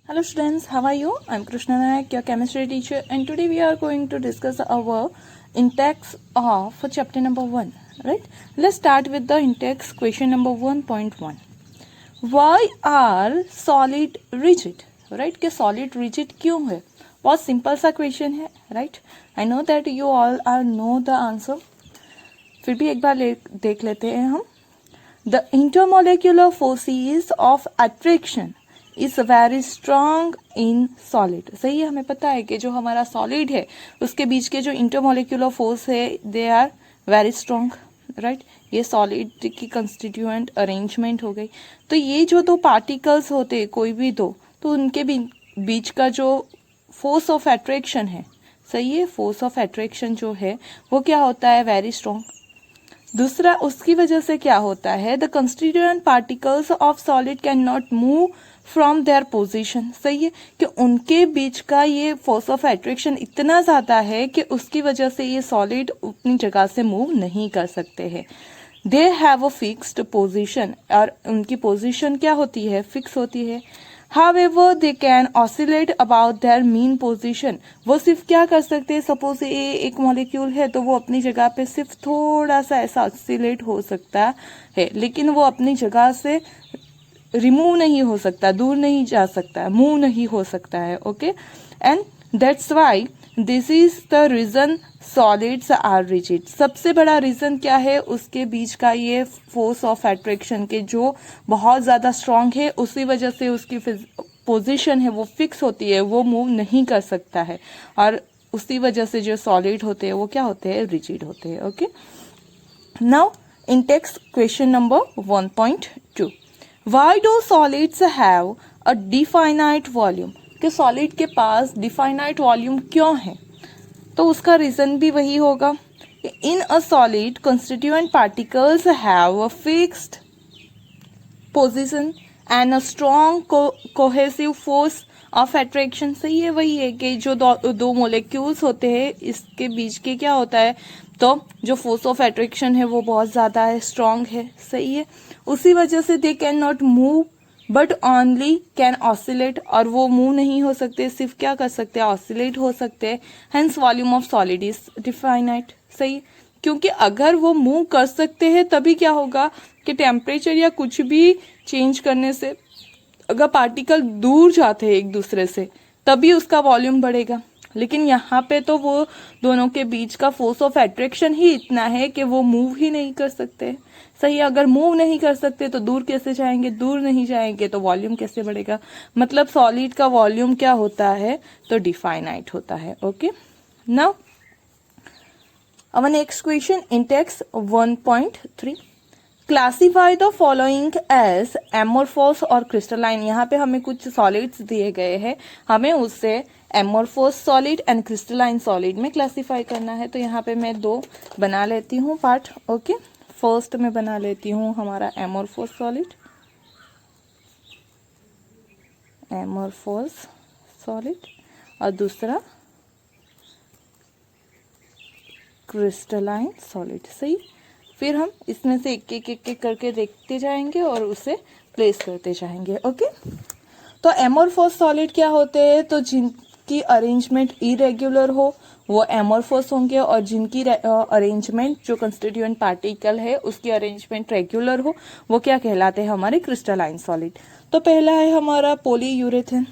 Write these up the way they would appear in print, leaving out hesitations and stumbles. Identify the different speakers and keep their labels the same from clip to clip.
Speaker 1: Hello students, how are you? I'm Krishna Nayak, your chemistry teacher, and today we are going to discuss our in-text of chapter number 1, right? Let's start with the in-text question number 1.1. Why are solid rigid? Right? कि solid rigid क्यों है? बहुत simple सा question है, right? I know that you all are know the answer. फिर भी एक बार देख लेते हैं हम. The intermolecular forces of attraction is very strong in solid. सही है, हमें पता है कि जो हमारा सॉलिड है उसके बीच के जो इंटरमोलिकुलर फोर्स है they are very strong, right. ये सॉलिड की कंस्टिट्यूएंट अरेंजमेंट हो गई. तो ये जो दो पार्टिकल्स होते कोई भी दो, तो उनके बीच का जो फोर्स ऑफ अट्रैक्शन है, सही है, फोर्स ऑफ अट्रैक्शन जो है वो क्या होता है, वेरी स्ट्रॉन्ग. दूसरा, उसकी वजह से क्या होता है, the constituent particles of solid can not move from their position. सही है कि उनके बीच का ये फोर्स ऑफ अट्रैक्शन इतना ज्यादा है कि उसकी वजह से ये सॉलिड अपनी जगह से मूव नहीं कर सकते हैं. They have a fixed position, और उनकी पोजीशन क्या होती है, फिक्स होती है. However, they can oscillate about their mean position. वो सिर्फ क्या कर सकते हैं, सपोज ये एक मॉलिक्यूल है तो वो अपनी जगह पे सिर्फ थोड़ा सा ऐसा ऑसिलेट हो सकता है, लेकिन वो अपनी जगह से रिमूव नहीं हो सकता, दूर नहीं जा सकता, मूव नहीं हो सकता है. Okay, and that's why this is the reason solids are rigid. सबसे बड़ा रीजन क्या है, उसके बीच का ये फोर्स ऑफ अट्रैक्शन के जो बहुत ज्यादा स्ट्रांग है, उसी वजह से उसकी पोजीशन है वो फिक्स होती है, वो मूव नहीं कर सकता है, और उसी वजह से जो सॉलिड होते हैं वो क्या होते हैं, रिजिड होते हैं. Okay, now in text question number 1.2. Why do solids have a definite volume. कि सॉलिड के पास डिफाइनाइट वॉल्यूम क्यों है, तो उसका रीजन भी वही होगा. In a solid constituent particles have a fixed position and a strong cohesive force of attraction. सही है, वही है कि जो दो मोलिक्यूल्स होते हैं इसके बीच के क्या होता है, तो जो फोर्स ऑफ अट्रैक्शन है वो बहुत ज्यादा है, स्ट्रॉन्ग है. सही है, उसी वजह से they can not move but only can oscillate, और वो मूव नहीं हो सकते, सिर्फ क्या कर सकते हैं, ऑसिलेट हो सकते हैं. Hence volume of solid is definite. सही, क्योंकि अगर वो मूव कर सकते हैं तभी क्या होगा कि टेम्परेचर या कुछ भी चेंज करने से अगर पार्टिकल दूर जाते हैं एक दूसरे से तभी उसका वॉल्यूम बढ़ेगा. लेकिन यहाँ पे तो वो दोनों के बीच का फोर्स ऑफ अट्रैक्शन ही इतना है कि वो मूव ही नहीं कर सकते. सही, अगर मूव नहीं कर सकते तो दूर कैसे जाएंगे, दूर नहीं जाएंगे तो वॉल्यूम कैसे बढ़ेगा. मतलब सॉलिड का वॉल्यूम क्या होता है, तो डिफाइनाइट होता है. Okay, now our next question in text 1.3. Classify the following as amorphous और क्रिस्टलाइन. यहाँ पे हमें कुछ सॉलिड्स दिए गए हैं, हमें उससे एमोर्फोस सॉलिड एंड क्रिस्टलाइन सॉलिड में क्लासीफाई करना है. तो यहाँ पे मैं दो बना लेती हूँ पार्ट. ओके, फर्स्ट में बना लेती हूँ हमारा एमोर्फोस सॉलिड, एमोर्फोस सॉलिड, और दूसरा क्रिस्टलाइन सॉलिड. सही, फिर हम इसमें से एक एक करके देखते जाएंगे और उसे प्लेस करते जाएंगे. ओके, तो एमोर्फोस सॉलिड क्या होते हैं, तो जिनकी अरेंजमेंट इरेग्युलर हो वो एमोर्फोस होंगे, और जिनकी अरेंजमेंट जो कंस्टिट्यूएंट पार्टिकल है उसकी अरेंजमेंट रेगुलर हो वो क्या कहलाते हैं, हमारे क्रिस्टलाइन सॉलिड. तो पहला है हमारा पॉलीयूरेथेन.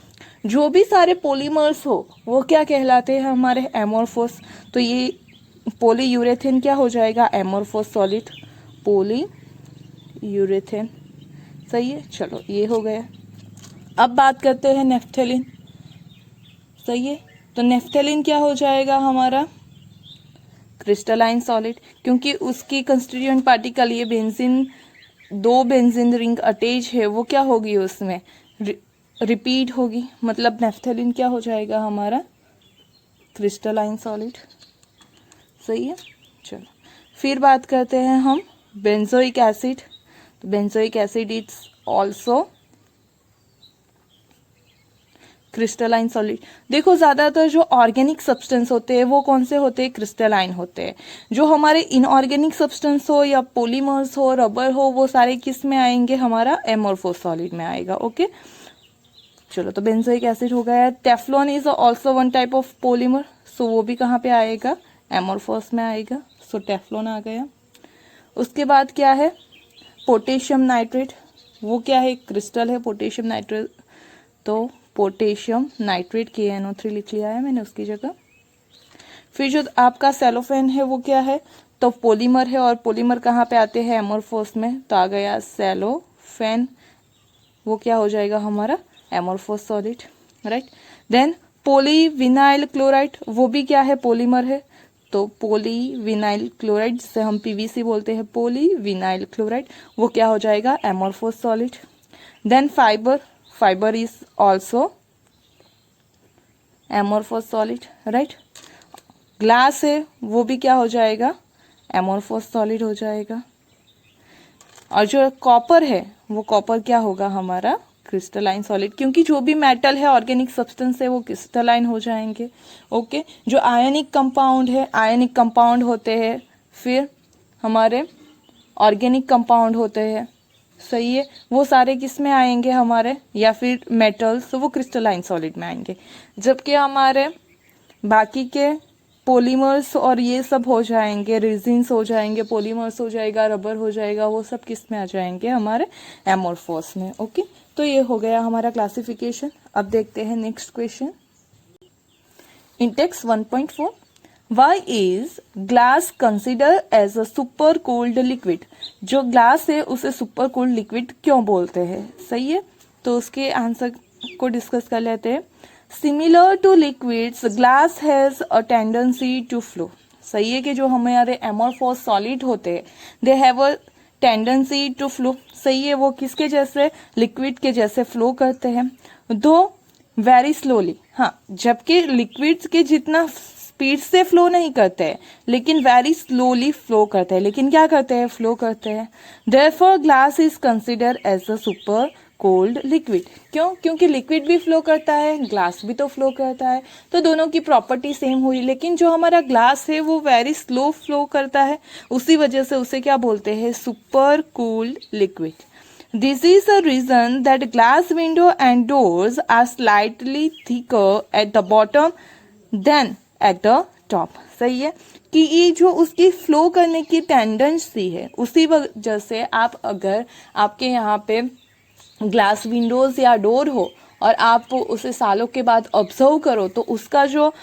Speaker 1: जो भी सारे पॉलीमर्स हो वो क्या कहलाते हैं, हमारे एमोर्फोस. तो ये पॉलीयूरेथेन क्या हो जाएगा, एमोर्फोस सॉलिड, पॉलीयूरेथेन. सही है, चलो ये हो गया. अब बात करते हैं नेफ्थेलिन. सही है, तो नेफ्थेलिन क्या हो जाएगा, हमारा क्रिस्टलाइन सॉलिड, क्योंकि उसकी कंस्टिट्यूएंट पार्टिकल ये बेंजीन, दो बेंजीन रिंग अटैच है, वो क्या होगी उसमें रिपीट होगी. मतलब नेफ्थेलिन क्या हो जाएगा, हमारा क्रिस्टलाइन सॉलिड. सही है, चलो फिर बात करते हैं हम बेंजोइक एसिड. तो benzoic acid is also crystalline solid. देखो ज्यादातर जो ऑर्गेनिक सब्सटेंस होते हैं वो कौन से होते हैं, क्रिस्टलाइन होते हैं. जो हमारे इनऑर्गेनिक सब्सटेंस हो या पॉलीमर्स हो, रबर हो, वो सारे किस में आएंगे, हमारा एमोर्फोस सॉलिड में आएगा. ओके, चलो, तो बेंजोइक एसिड हो गया। Teflon is also one type of polymer, so वो भी कहाँ पे आएगा, एमोरफोस में आएगा, सो टेफ्लॉन आ गया। उसके बाद क्या है, पोटेशियम नाइट्रेट, वो क्या है, क्रिस्टल है पोटेशियम नाइट्रेट, तो पोटेशियम नाइट्रेट KNO3 लिख लिया है मैंने उसकी जगह। फिर जो आपका सेलोफेन है वो क्या है, तो पॉलीमर है, और पॉलीमर कहाँ पे आते हैं, एमोरफोस में, तो आ गया सेलोफेन, वो क्या हो जाएगा हमारा, amorphous solid, right. Then polyvinyl chloride, वो भी क्या है, पॉलीमर है, तो पॉलीविनाइल क्लोराइड, जिसे हम PVC बोलते हैं, पॉलीविनाइल क्लोराइड, वो क्या हो जाएगा, amorphous solid. Then fibre is also amorphous solid, right. Glass है, वो भी क्या हो जाएगा, एमोरफोस सॉलिड हो जाएगा। और जो कॉपर है, वो कॉपर क्या होगा हमारा, क्रिस्टलाइन सॉलिड, क्योंकि जो भी मेटल है, ऑर्गेनिक सब्सटेंस है, वो क्रिस्टलाइन हो जाएंगे। ओके, जो आयनिक कंपाउंड है, आयनिक कंपाउंड होते हैं, फिर हमारे ऑर्गेनिक कंपाउंड होते हैं, सही है, वो सारे किस में आएंगे हमारे, या फिर मेटल्स, तो वो क्रिस्टलाइन सॉलिड में आएंगे। जबकि हमारे बाकी के पॉलीमर्स और ये सब हो जाएंगे, रेजिन्स हो जाएंगे, पॉलीमर्स हो जाएगा, रबर हो जाएगा, वो सब किस में आ जाएंगे, हमारे एमोरफोस में। ओके, तो ये हो गया हमारा क्लासिफिकेशन। अब देखते हैं next question, index 1.4, why is glass consider as a super cold liquid, जो ग्लास है उसे सुपर कोल्ड लिक्विड क्यों बोलते हैं, सही है, तो उसके आंसर को डिस्कस कर लेते हैं। Similar to liquids glass has a tendency to flow, सही है, कि जो हमारे एमोरफोस सॉलिड होते हैं, they have a tendency to flow, सही है, वो किसके जैसे, लिक्विड के जैसे फ्लो करते हैं, दो वेरी स्लोली, हाँ, जबकि लिक्विड्स के जितना स्पीड से फ्लो नहीं करते हैं, लेकिन वेरी स्लोली फ्लो करते हैं, लेकिन क्या करते हैं, फ्लो करते हैं। Therefore glass is consider as a super cold liquid, क्यों, क्योंकि लिक्विड भी फ्लो करता है, ग्लास भी तो फ्लो करता है, तो दोनों की प्रॉपर्टी सेम हुई, लेकिन जो हमारा ग्लास है वो वेरी स्लो फ्लो करता है, उसी वजह से उसे क्या बोलते हैं, super cooled liquid. This is the reason that glass window and doors are slightly thicker at the bottom than at the top. सही है, कि ये जो उसकी फ्लो करने की टेंडेंसी है, उसी वजह से आप अगर आपके यहाँ पे ग्लास विंडोज या डोर हो और आप उसे सालों के बाद ऑब्जर्व करो, तो उसका जो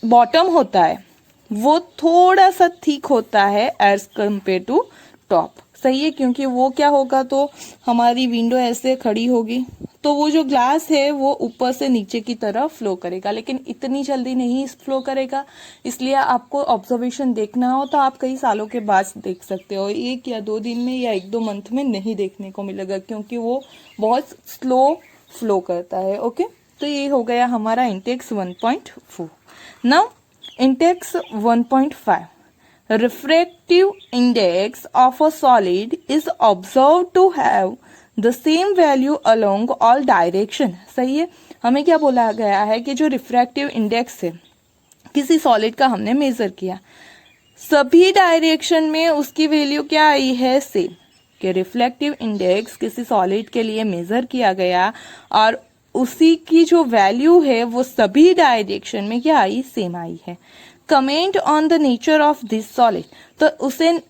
Speaker 1: बॉटम होता है वो थोड़ा सा थिक होता है एज कम्पेयर टू टॉप, सही है, क्योंकि वो क्या होगा, तो हमारी विंडो ऐसे खड़ी होगी, तो वो जो ग्लास है वो ऊपर से नीचे की तरफ फ्लो करेगा, लेकिन इतनी जल्दी नहीं फ्लो करेगा, इसलिए आपको ऑब्जर्वेशन देखना हो तो आप कई सालों के बाद देख सकते हो, 1 या 2 दिन में या 1-2 मंथ में नहीं देखने को मिलेगा, क्योंकि वो बहुत स्लो फ्लो करता है। ओके, तो ये हो गया हमारा Intex 1.4। Now Intex 1.5, refractive index of a solid is observed to have the same value along all direction, सही है, हमें क्या बोला गया है कि जो रिफ्रैक्टिव इंडेक्स है किसी सॉलिड का, हमने मेजर किया, सभी डायरेक्शन में उसकी वैल्यू क्या आई है, सेम, कि रिफ्लेक्टिव इंडेक्स किसी सॉलिड के लिए मेजर किया गया और उसी की जो वैल्यू है वो सभी डायरेक्शन में क्या आई, सेम आई है। Comment on the nature of this solid, तो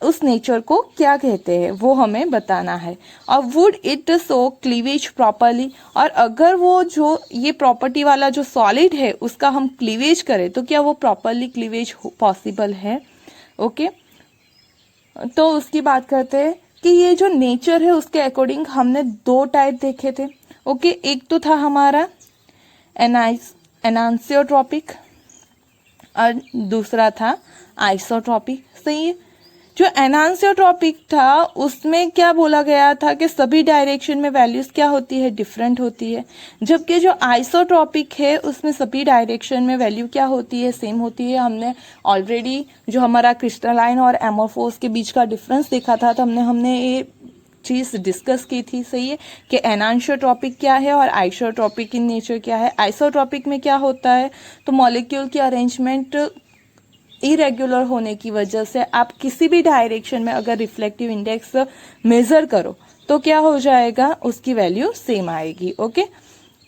Speaker 1: उस नेचर को क्या कहते हैं वो हमें बताना है, और would it show cleavage properly, और अगर वो जो ये प्रॉपर्टी वाला जो सॉलिड है उसका हम क्लीवेज करें तो क्या वो प्रॉपरली क्लीवेज पॉसिबल है। ओके, तो उसकी बात करते हैं कि ये जो नेचर है उसके अकॉर्डिंग हमने 2 टाइप देखे थे। ओके, एक तो था हमारा एनांसियोट्रॉपिक और दूसरा था आइसोट्रॉपिक, सही है। जो एनांसियोट्रॉपिक था उसमें क्या बोला गया था कि सभी डायरेक्शन में वैल्यूज क्या होती है, डिफरेंट होती है, जबकि जो आइसोट्रॉपिक है उसमें सभी डायरेक्शन में वैल्यू क्या होती है, सेम होती है। हमने ऑलरेडी जो हमारा क्रिस्टलाइन और एमोरफोस के बीच का डिफरेंस देखा था, तो हमने ये चीज डिस्कस की थी, सही है, कि एनांसियोट्रॉपिक क्या है और आइसोट्रॉपिक इन नेचर क्या है। आइसोट्रॉपिक में क्या होता है, तो मॉलिक्यूल की अरेंजमेंट इरेगुलर होने की वजह से आप किसी भी डायरेक्शन में अगर रिफ्लेक्टिव इंडेक्स मेजर करो तो क्या हो जाएगा, उसकी वैल्यू सेम आएगी। ओके,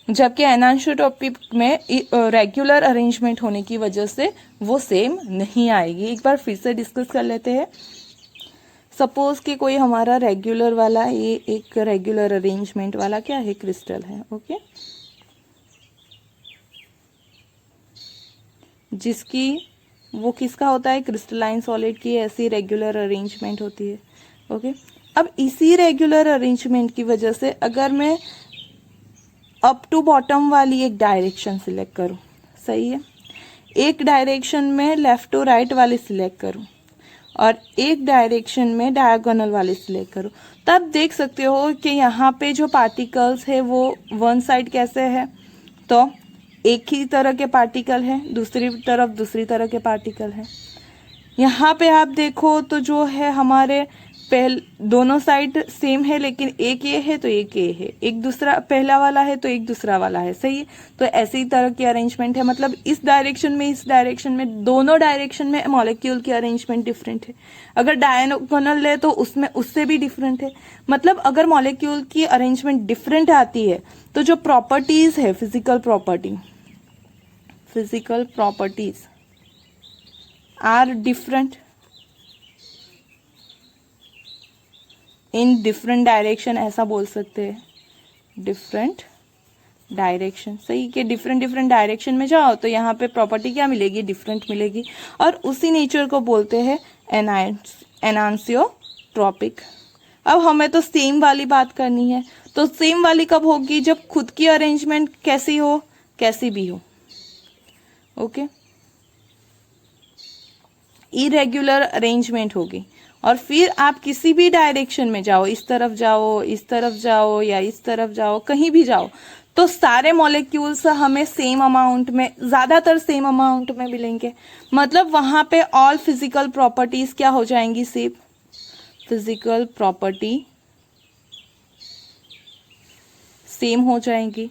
Speaker 1: जबकि एनान्शोटॉपिक में रेगुलर अरेंजमेंट होने की वजह से वो सेम नहीं आएगी। एक बार फिर से डिस्कस कर लेते हैं। सपोज कि कोई हमारा रेगुलर वाला, ये एक रेगुलर अरेंजमेंट वाला क्या है, क्रिस्टल है, ओके, जिसकी वो किसका होता है, क्रिस्टलाइन सॉलिड की ऐसी रेगुलर अरेंजमेंट होती है, ओके। अब इसी रेगुलर अरेंजमेंट की वजह से अगर मैं अप टू बॉटम वाली एक डायरेक्शन सिलेक्ट करूं, सही है, एक डायरेक्शन में लेफ्ट टू राइट वाली सिलेक्ट करूं और एक डायरेक्शन में डायगोनल वाली सिलेक्ट करूं, तब देख सकते हो कि यहाँ पे जो पार्टिकल्स है वो वन साइड कैसे है, तो एक ही तरह के पार्टिकल है, दूसरी तरफ दूसरी तरह के पार्टिकल है। यहाँ पे आप देखो तो जो है हमारे दोनों साइड सेम है, लेकिन एक ये है तो एक ये है, एक दूसरा पहला वाला है तो एक दूसरा वाला है, सही है। तो ऐसे ही तरह की अरेंजमेंट है, मतलब इस डायरेक्शन में इस डायरेक्शन में दोनों डायरेक्शन में मॉलिक्यूल की अरेंजमेंट डिफरेंट है। अगर डायगोनल ले तो उसमें उससे भी डिफरेंट है। मतलब अगर मॉलिक्यूल की अरेंजमेंट डिफरेंट आती है तो जो प्रॉपर्टीज है, physical properties are different in different direction, ऐसा बोल सकते हैं, डिफरेंट डायरेक्शन, सही, कि डिफरेंट डायरेक्शन में जाओ तो यहाँ पे प्रॉपर्टी क्या मिलेगी, डिफरेंट मिलेगी, और उसी नेचर को बोलते हैं एनान्सियोट्रॉपिक। अब हमें तो सेम वाली बात करनी है, तो सेम वाली कब होगी, जब खुद की अरेंजमेंट कैसी हो, कैसी भी हो, ओके, इरेग्युलर अरेंजमेंट होगी। और फिर आप किसी भी डायरेक्शन में जाओ, इस तरफ जाओ, इस तरफ जाओ या इस तरफ जाओ, कहीं भी जाओ, तो सारे मॉलिक्यूल्स हमें सेम अमाउंट में, ज्यादातर सेम अमाउंट में मिलेंगे। मतलब वहां पे ऑल फिजिकल प्रॉपर्टीज क्या हो जाएंगी, सिर्फ फिजिकल प्रॉपर्टी सेम हो जाएंगी।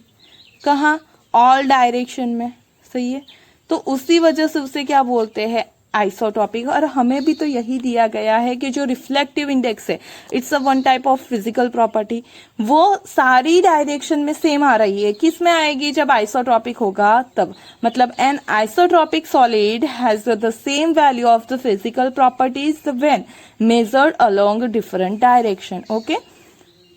Speaker 1: कहाँ, ऑल डायरेक्शन में, सही है। तो उसी वजह से उसे क्या बोलते हैं, आइसोटॉपिक। और हमें भी तो यही दिया गया है कि जो रिफ्लेक्टिव इंडेक्स है, it's a one type of physical property, वो सारी डायरेक्शन में सेम आ रही है। किस में आएगी, जब आइसोटॉपिक होगा तब। मतलब an isotropic solid has the same value of the physical properties when measured along different direction, okay.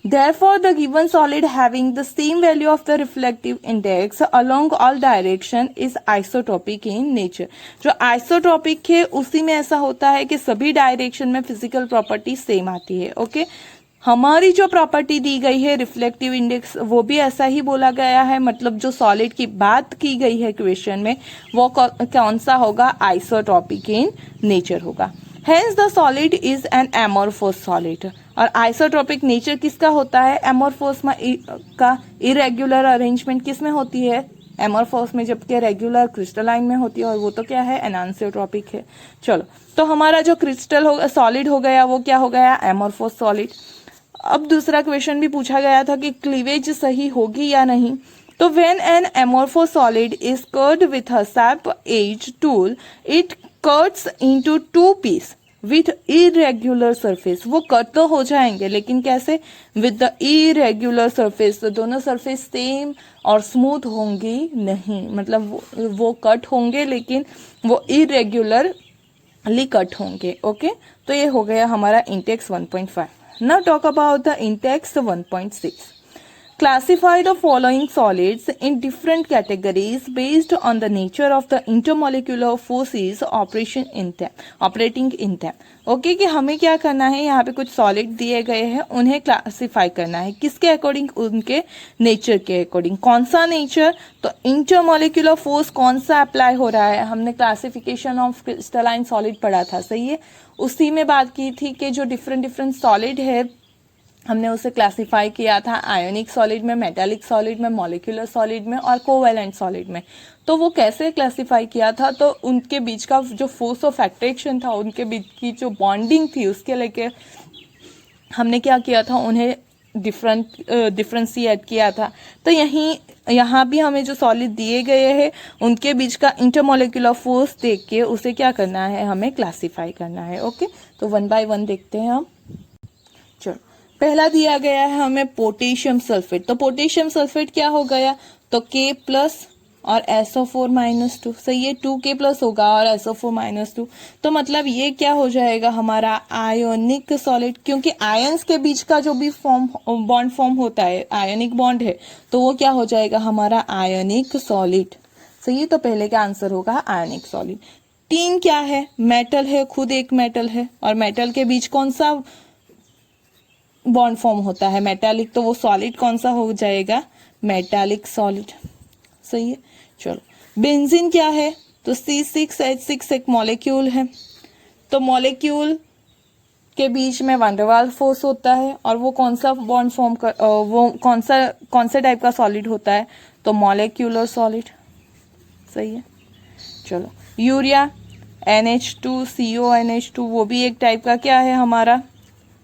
Speaker 1: Therefore, the given solid having the same value of the reflective index along all direction is isotropic in nature. जो isotropic है उसी में ऐसा होता है कि सभी direction में फिजिकल प्रॉपर्टी सेम आती है, ओके। हमारी जो प्रॉपर्टी दी गई है रिफ्लेक्टिव इंडेक्स, वो भी ऐसा ही बोला गया है। मतलब जो सॉलिड की बात की गई है क्वेश्चन में, वो कौन सा होगा, आइसोट्रॉपिक इन नेचर होगा। Hence the solid is an amorphous solid। और आइसोट्रोपिक नेचर किसका होता है, एमोरफोस का इरेग्युलर अरेंजमेंट किस में होती है, एमोरफोस में, जबकि रेगुलर क्रिस्टलाइन में होती है, और वो तो क्या है, एनान्सियोट्रॉपिक है। चलो, तो हमारा जो क्रिस्टल हो सॉलिड हो गया वो क्या हो गया, एमोरफोस सॉलिड। अब दूसरा क्वेश्चन भी पूछा गया था कि क्लीवेज सही होगी या नहीं। तो when an amorphous solid is cut with a sharp edge tool, it cuts into two piece with irregular surface. वो कट तो हो जाएंगे, लेकिन कैसे, विद द इरेग्युलर सरफेस। तो दोनों सरफेस सेम और स्मूथ होंगी नहीं, मतलब वो कट होंगे लेकिन वो इरेग्युलरली कट होंगे, ओके। तो ये हो गया हमारा Intex 1.5। Now talk about the Intex 1.6। Classify the following solids in different categories based on the nature of the intermolecular forces operating in them। Okay, कि हमें क्या करना है, यहाँ पे कुछ सॉलिड दिए गए हैं, उन्हें क्लासिफाई करना है, किसके अकॉर्डिंग, उनके नेचर के अकॉर्डिंग। कौन सा नेचर, तो इंटरमोलिकुलर फोर्स कौन सा अप्लाई हो रहा है। हमने क्लासिफिकेशन ऑफ क्रिस्टलाइन सॉलिड पढ़ा था, सही है, उसी में बात की थी कि जो डिफरेंट सॉलिड है हमने उसे क्लासिफाई किया था आयोनिक सॉलिड में, मेटालिक सॉलिड में, मॉलिक्यूलर सॉलिड में और कोवेलेंट सॉलिड में। तो वो कैसे क्लासिफाई किया था, तो उनके बीच का जो फोर्स ऑफ अट्रैक्शन था, उनके बीच की जो बॉन्डिंग थी, उसके लेके हमने क्या किया था, उन्हें डिफरेंशिएट किया था। तो यहाँ भी हमें जो सॉलिड दिए गए हैं उनके बीच का इंटरमोलिकुलर फोर्स देख के उसे क्या करना है, हमें क्लासिफाई करना है, ओके। तो 1 by 1 देखते हैं हम। चलो, पहला दिया गया है हमें पोटेशियम सल्फेट। तो पोटेशियम सल्फेट क्या हो गया, तो K प्लस और SO4 माइनस 2, सही है, 2K प्लस होगा और SO4 माइनस 2, तो मतलब ये क्या हो जाएगा हमारा आयोनिक सॉलिड, क्योंकि आयंस के बीच का जो भी बॉन्ड फॉर्म होता है, आयोनिक बॉन्ड है, तो वो क्या हो जाएगा हमारा आयोनिक सॉलिड, सही है। तो पहले का आंसर होगा आयोनिक सॉलिड। 3 क्या है, मेटल है, खुद एक मेटल है, और मेटल के बीच कौन सा बॉन्ड फॉर्म होता है, मेटालिक, तो वो सॉलिड कौन सा हो जाएगा, मेटालिक सॉलिड, सही है। चलो बेंजीन क्या है, तो C6H6 एक मॉलिक्यूल है, तो मॉलिक्यूल के बीच में वैन डर वाल्स फोर्स होता है, और वो कौन सा बॉन्ड फॉर्म कर वो कौन से टाइप का सॉलिड होता है, तो मॉलिक्यूलर सॉलिड, सही है। चलो यूरिया NH2CO NH2 वो भी एक टाइप का क्या है हमारा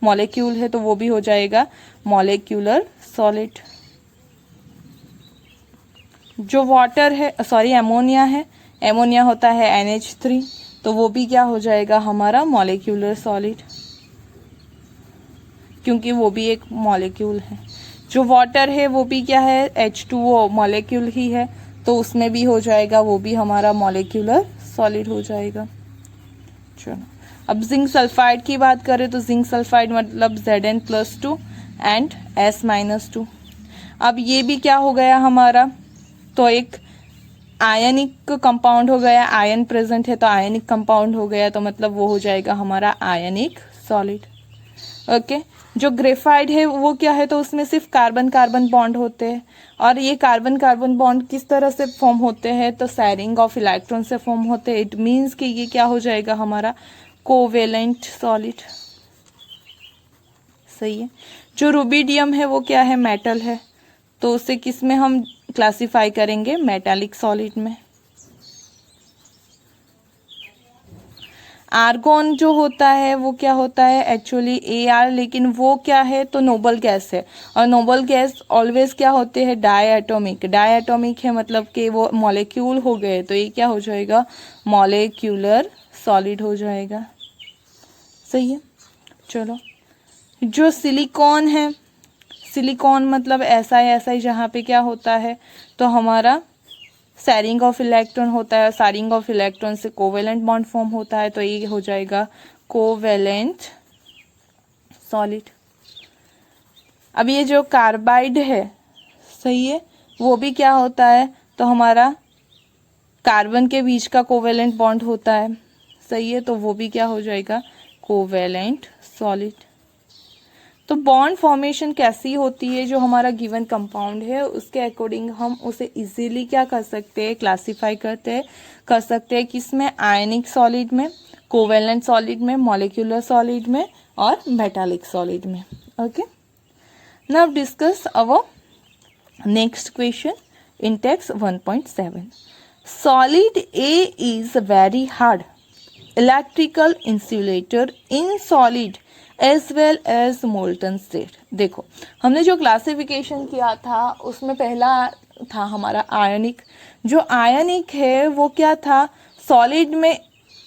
Speaker 1: मॉलिक्यूल है, तो वो भी हो जाएगा मॉलिक्यूलर सॉलिड। जो वाटर है, सॉरी एमोनिया है, एमोनिया होता है NH3, तो वो भी क्या हो जाएगा हमारा मॉलिक्यूलर सॉलिड, क्योंकि वो भी एक मॉलिक्यूल है। जो वाटर है वो भी क्या है, H2O मॉलिक्यूल ही है, तो उसमें भी हो जाएगा, वो भी हमारा मॉलिक्यूलर सॉलिड हो जाएगा। चलो अब जिंक सल्फाइड की बात करें, तो जिंक सल्फाइड मतलब Zn+2 एंड S-2। अब ये भी क्या हो गया हमारा, तो एक आयनिक कंपाउंड हो गया, आयन प्रेजेंट है तो आयनिक कंपाउंड हो गया, तो मतलब वो हो जाएगा हमारा आयनिक सॉलिड, ओके। जो ग्रेफाइड है वो क्या है, तो उसमें सिर्फ कार्बन कार्बन बॉन्ड होते हैं, और ये कार्बन कार्बन बॉन्ड किस तरह से फॉर्म होते हैं, तो शेयरिंग ऑफ इलेक्ट्रॉन से फॉर्म होते हैं। इट मीन्स कि ये क्या हो जाएगा हमारा कोवेलेंट सॉलिड, सही है। जो रुबिडियम है वो क्या है, मेटल है, तो उसे किस में हम क्लासिफाई करेंगे, मेटालिक सॉलिड में। आर्गोन जो होता है वो क्या होता है, एक्चुअली Ar, लेकिन वो क्या है, तो नोबल गैस है, और नोबल गैस ऑलवेज क्या होते हैं, डायएटॉमिक, डायएटॉमिक है मतलब कि वो मॉलिक्यूल हो गए, तो ये क्या हो जाएगा मॉलिक्यूलर सॉलिड हो जाएगा, सही है। चलो जो सिलिकॉन है, सिलिकॉन मतलब SI जहाँ पे क्या होता है, तो हमारा शेयरिंग ऑफ इलेक्ट्रॉन होता है, शेयरिंग ऑफ इलेक्ट्रॉन से कोवेलेंट बॉन्ड फॉर्म होता है, तो ये हो जाएगा कोवेलेंट सॉलिड। अब ये जो कार्बाइड है, सही है, वो भी क्या होता है, तो हमारा कार्बन के बीच का कोवेलेंट बॉन्ड होता है, सही है, तो वो भी क्या हो जाएगा कोवेलेंट सॉलिड। तो बॉन्ड फॉर्मेशन कैसी होती है, जो हमारा गिवन कंपाउंड है उसके अकॉर्डिंग हम उसे इजीली क्या कर सकते हैं, क्लासिफाई कर सकते हैं किसमें, आयनिक सॉलिड में, कोवेलेंट सॉलिड में, मॉलिक्यूलर सॉलिड में और मेटालिक सॉलिड में, okay. Now discuss our next question in text 1.7। Solid A is very hard electrical insulator in solid as well as molten state. देखो हमने जो क्लासिफिकेशन किया था उसमें पहला था हमारा आयनिक। जो आयनिक है वो क्या था, सॉलिड में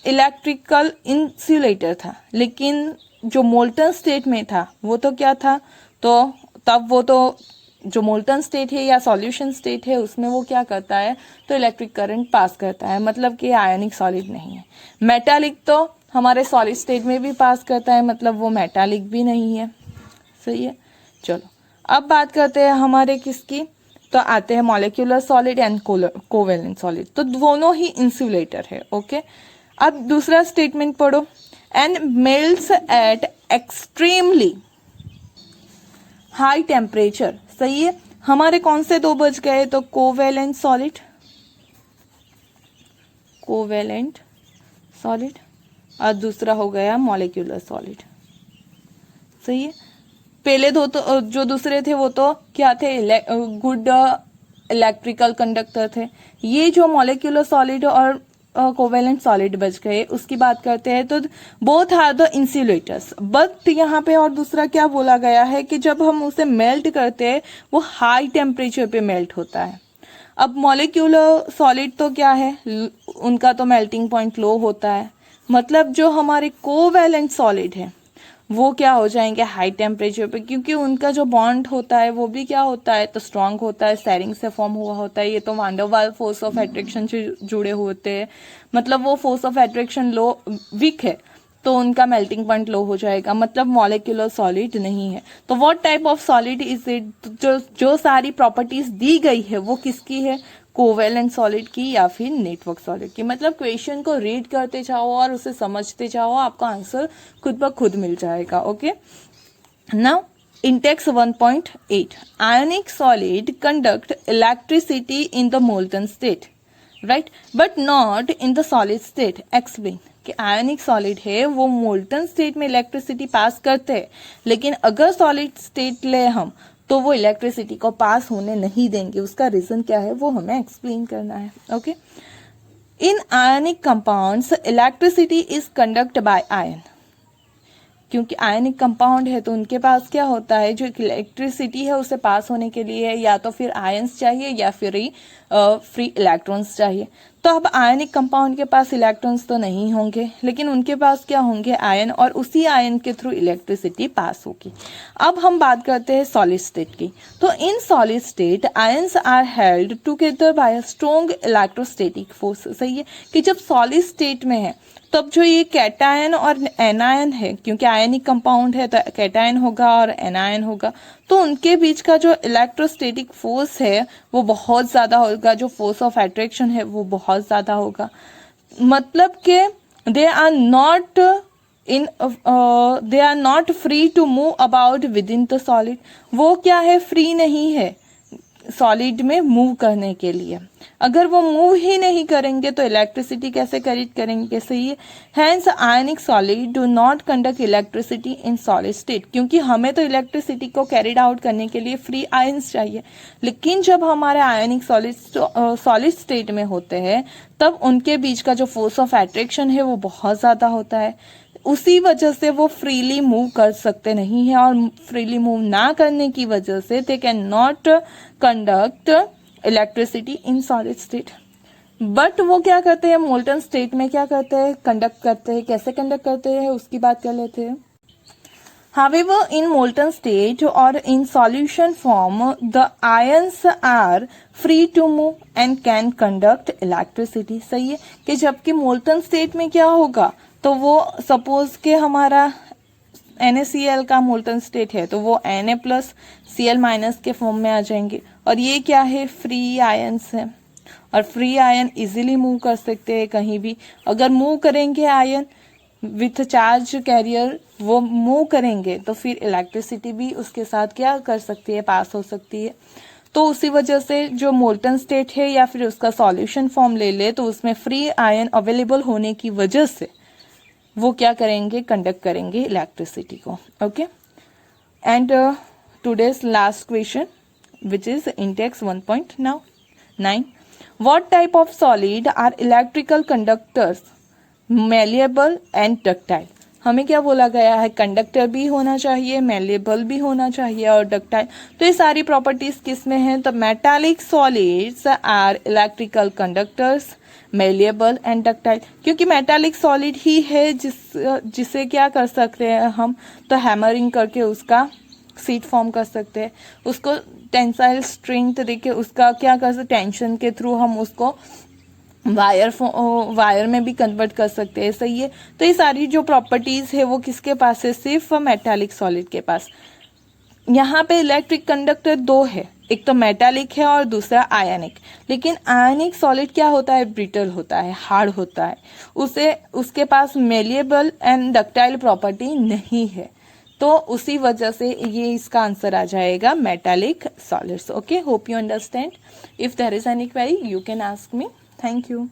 Speaker 1: इलेक्ट्रिकल इंसुलेटर था, लेकिन जो मोल्टन स्टेट में था वो तो क्या था, तो तब वो तो जो मोल्टन स्टेट है या सॉल्यूशन स्टेट है उसमें वो क्या करता है, तो इलेक्ट्रिक करंट पास करता है, मतलब कि आयनिक सॉलिड नहीं है। मेटालिक तो हमारे सॉलिड स्टेट में भी पास करता है, मतलब वो मेटालिक भी नहीं है, सही है। चलो अब बात करते हैं हमारे किसकी, तो आते हैं molecular solid and covalent solid, तो दोनों ही इंसुलेटर है, ओके। अब दूसरा स्टेटमेंट पढ़ो, and melts at extremely high temperature, सही है। हमारे कौन से दो बच गए, तो कोवेलेंट सॉलिड, कोवेलेंट सॉलिड, और दूसरा हो गया मॉलिक्यूलर सॉलिड, सही है। पहले दो तो जो दूसरे थे वो तो क्या थे, गुड इलेक्ट्रिकल कंडक्टर थे। ये जो मॉलिक्यूलर सॉलिड और कोवेलेंट सॉलिड बच गए उसकी बात करते हैं, तो both are the insulators, but यहाँ पे और दूसरा क्या बोला गया है कि जब हम उसे मेल्ट करते हैं वो हाई टेम्परेचर पे मेल्ट होता है। अब मॉलिक्यूलर सॉलिड तो क्या है, उनका तो मेल्टिंग पॉइंट लो होता है, मतलब जो हमारे कोवेलेंट सॉलिड है वो क्या हो जाएंगे हाई टेम्परेचर पे, क्योंकि उनका जो बॉन्ड होता है वो भी क्या होता है तो स्ट्रांग होता है, स्टेरिंग से फॉर्म हुआ होता है। ये तो van der Waals force of attraction से जुड़े होते हैं, मतलब वो force of attraction low weak है तो उनका मेल्टिंग पॉइंट लो हो जाएगा, मतलब मॉलिक्यूलर सॉलिड नहीं है। तो what type of solid is it, जो सारी प्रॉपर्टीज दी गई है वो किसकी है, कोवेलेंट सॉलिड की या फिर नेटवर्क सॉलिड की। मतलब क्वेश्चन को रीड करते जाओ और उसे समझते जाओ, आपका आंसर खुद ब खुद मिल जाएगा। Okay, now in text 1.8 ionic solid conduct electricity in the molten state, right, but not in the solid state. Explain कि आयोनिक सॉलिड है वो मोल्टन स्टेट में इलेक्ट्रिसिटी पास करते हैं, लेकिन अगर सॉलिड स्टेट ले हम तो वो इलेक्ट्रिसिटी को पास होने नहीं देंगे। उसका रीजन क्या है वो हमें एक्सप्लेन करना है। Okay, in ionic compounds electricity is conduct bye ion, क्योंकि आयनिक कंपाउंड है तो उनके पास क्या होता है, जो इलेक्ट्रिसिटी है उसे पास होने के लिए या तो फिर आयंस चाहिए या फिर फ्री इलेक्ट्रॉन्स चाहिए। तो अब आयनिक कंपाउंड के पास इलेक्ट्रॉन्स तो नहीं होंगे, लेकिन उनके पास क्या होंगे, आयन, और उसी आयन के थ्रू इलेक्ट्रिसिटी पास होगी। अब हम बात करते हैं सॉलिड स्टेट की। तो in solid state ions are held together by a strong electrostatic force. सही है कि जब सॉलिड स्टेट में है तब जो ये कैटायन और एनायन है, क्योंकि आयनिक कंपाउंड है तो कैटायन होगा और एनायन होगा, तो उनके बीच का जो इलेक्ट्रोस्टैटिक फोर्स है वो बहुत ज़्यादा होगा, जो फोर्स ऑफ अट्रैक्शन है वो बहुत ज़्यादा होगा। मतलब कि they are not free to move about within the solid. वो क्या है, फ्री नहीं है सॉलिड में मूव करने के लिए। अगर वो मूव ही नहीं करेंगे तो इलेक्ट्रिसिटी कैसे कैरी करेंगे। सही है, hence ionic solid do not conduct electricity in solid state, क्योंकि हमें तो इलेक्ट्रिसिटी को कैरिड आउट करने के लिए फ्री आयंस चाहिए, लेकिन जब हमारे आयनिक सॉलिड स्टेट में होते हैं तब उनके बीच का जो फोर्स ऑफ अट्रैक्शन है वो बहुत ज़्यादा होता है। उसी वजह से वो फ्रीली मूव कर सकते नहीं है, और फ्रीली मूव ना करने की वजह से they can not conduct electricity in solid state. But वो क्या करते हैं, मोल्टन स्टेट में क्या करते हैं, कंडक्ट करते हैं। कैसे कंडक्ट करते हैं उसकी बात कर लेते हैं। However, in molten state or in solution form, the ions are free to move and can conduct electricity. सही है कि जबकि मोल्टन स्टेट में क्या होगा, तो वो सपोज के हमारा NaCl का मोल्टन स्टेट है तो वो Na प्लस Cl माइनस के फॉर्म में आ जाएंगे, और ये क्या है, फ्री आयंस है, और फ्री आयन इजीली मूव कर सकते हैं कहीं भी। अगर मूव करेंगे आयन विथ चार्ज कैरियर, वो मूव करेंगे तो फिर इलेक्ट्रिसिटी भी उसके साथ क्या कर सकती है, पास हो सकती है। तो उसी वजह से जो मोल्टन स्टेट है या फिर उसका सॉल्यूशन फॉर्म ले ले तो उसमें फ्री आयन अवेलेबल होने की वजह से वो क्या करेंगे, कंडक्ट करेंगे इलेक्ट्रिसिटी को। Okay, and today's last question which is index 1.9 what type of solid are electrical conductors, malleable and ductile. हमें क्या बोला गया है, कंडक्टर भी होना चाहिए, मेलिएबल भी होना चाहिए और डक्टाइल। तो ये सारी प्रॉपर्टीज किस में है, तो metallic solids are electrical conductors, malleable and ductile. क्योंकि मेटालिक सॉलिड ही है जिसे क्या कर सकते हैं हम, तो हैमरिंग करके उसका सीट फॉर्म कर सकते हैं, उसको टेंसाइल स्ट्रेंथ देके उसका क्या कर सकते, टेंशन के थ्रू हम उसको वायर में भी कन्वर्ट कर सकते हैं। सही है, तो ये सारी जो प्रॉपर्टीज है वो किसके पास है, सिर्फ मेटालिक सॉलिड के पास। यहाँ पे इलेक्ट्रिक कंडक्टर दो है, एक तो मेटालिक है और दूसरा आयनिक। लेकिन आयनिक सॉलिड क्या होता है, ब्रिटल होता है, हार्ड होता है, उसके पास मेलिएबल एंड डक्टाइल प्रॉपर्टी नहीं है। तो उसी वजह से ये इसका आंसर आ जाएगा metallic solids. Okay, hope you understand. If there is any query you can ask me. Thank you.